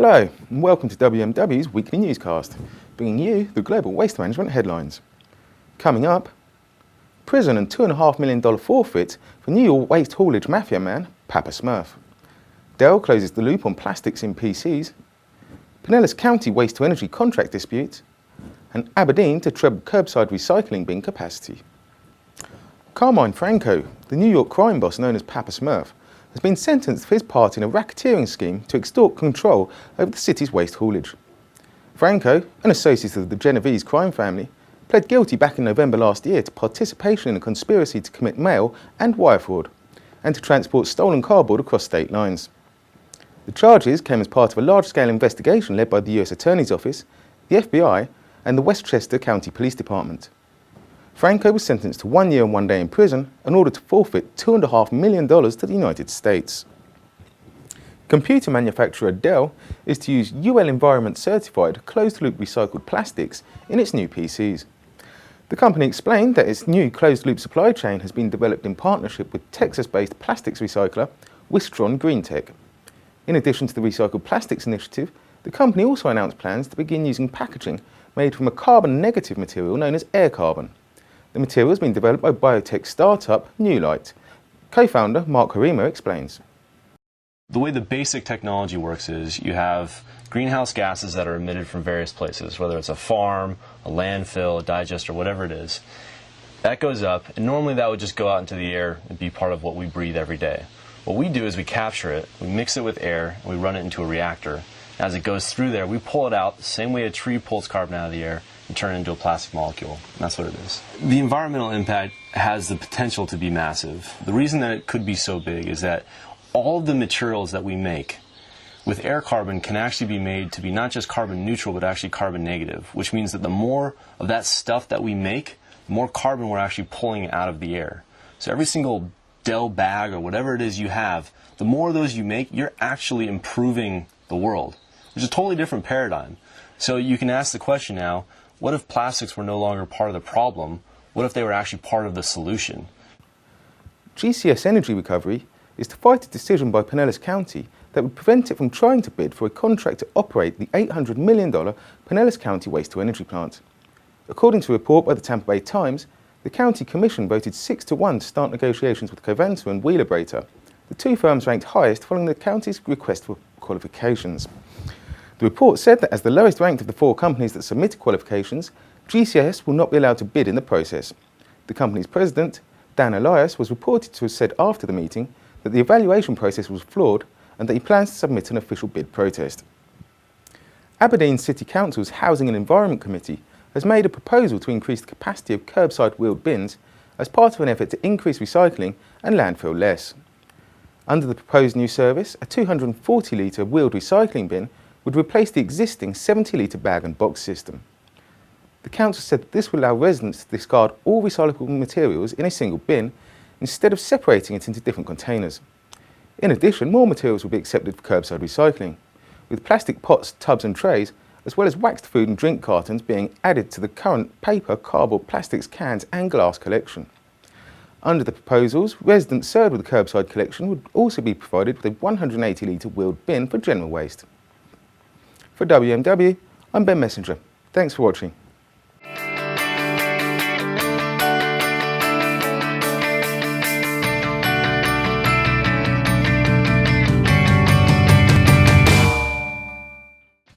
Hello and welcome to WMW's Weekly Newscast, bringing you the global waste management headlines. Coming up, prison and $2.5 million forfeit for New York waste haulage mafia man Papa Smurf. Dell closes the loop on plastics in PCs. Pinellas County waste-to-energy contract dispute. And Aberdeen to treble curbside recycling bin capacity. Carmine Franco, the New York crime boss known as Papa Smurf, has been sentenced for his part in a racketeering scheme to extort control over the city's waste haulage. Franco, an associate of the Genovese crime family, pled guilty back in November last year to participation in a conspiracy to commit mail and wire fraud, and to transport stolen cardboard across state lines. The charges came as part of a large-scale investigation led by the US Attorney's Office, the FBI, and the Westchester County Police Department. Franco was sentenced to 1 year and 1 day in prison and ordered to forfeit $2.5 million to the United States. Computer manufacturer Dell is to use UL Environment certified closed-loop recycled plastics in its new PCs. The company explained that its new closed-loop supply chain has been developed in partnership with Texas-based plastics recycler Wistron Green Tech. In addition to the recycled plastics initiative, the company also announced plans to begin using packaging made from a carbon-negative material known as air carbon. The material has been developed by biotech startup Newlight. Co-founder Mark Harima explains. The way the basic technology works is you have greenhouse gases that are emitted from various places, whether it's a farm, a landfill, a digester, whatever it is. That goes up, and normally that would just go out into the air and be part of what we breathe every day. What we do is we capture it, we mix it with air, and we run it into a reactor. As it goes through there, we pull it out the same way a tree pulls carbon out of the air and turn it into a plastic molecule. And that's what it is. The environmental impact has the potential to be massive. The reason that it could be so big is that all of the materials that we make with air carbon can actually be made to be not just carbon neutral, but actually carbon negative, which means that the more of that stuff that we make, the more carbon we're actually pulling out of the air. So every single Dell bag or whatever it is you have, the more of those you make, you're actually improving the world, which is a totally different paradigm. So you can ask the question now, what if plastics were no longer part of the problem? What if they were actually part of the solution? GCS Energy Recovery is to fight a decision by Pinellas County that would prevent it from trying to bid for a contract to operate the $800 million Pinellas County waste-to-energy plant. According to a report by the Tampa Bay Times, the County Commission voted 6-1 to start negotiations with Covanta and Wheelabrator, the two firms ranked highest following the county's request for qualifications. The report said that as the lowest ranked of the four companies that submitted qualifications, GCS will not be allowed to bid in the process. The company's president, Dan Elias, was reported to have said after the meeting that the evaluation process was flawed and that he plans to submit an official bid protest. Aberdeen City Council's Housing and Environment Committee has made a proposal to increase the capacity of curbside wheeled bins as part of an effort to increase recycling and landfill less. Under the proposed new service, a 240-litre wheeled recycling bin would replace the existing 70-litre bag and box system. The council said that this will allow residents to discard all recyclable materials in a single bin instead of separating it into different containers. In addition, more materials will be accepted for curbside recycling, with plastic pots, tubs and trays, as well as waxed food and drink cartons being added to the current paper, cardboard, plastics, cans and glass collection. Under the proposals, residents served with the curbside collection would also be provided with a 180-litre wheeled bin for general waste. For WMW, I'm Ben Messenger. Thanks for watching.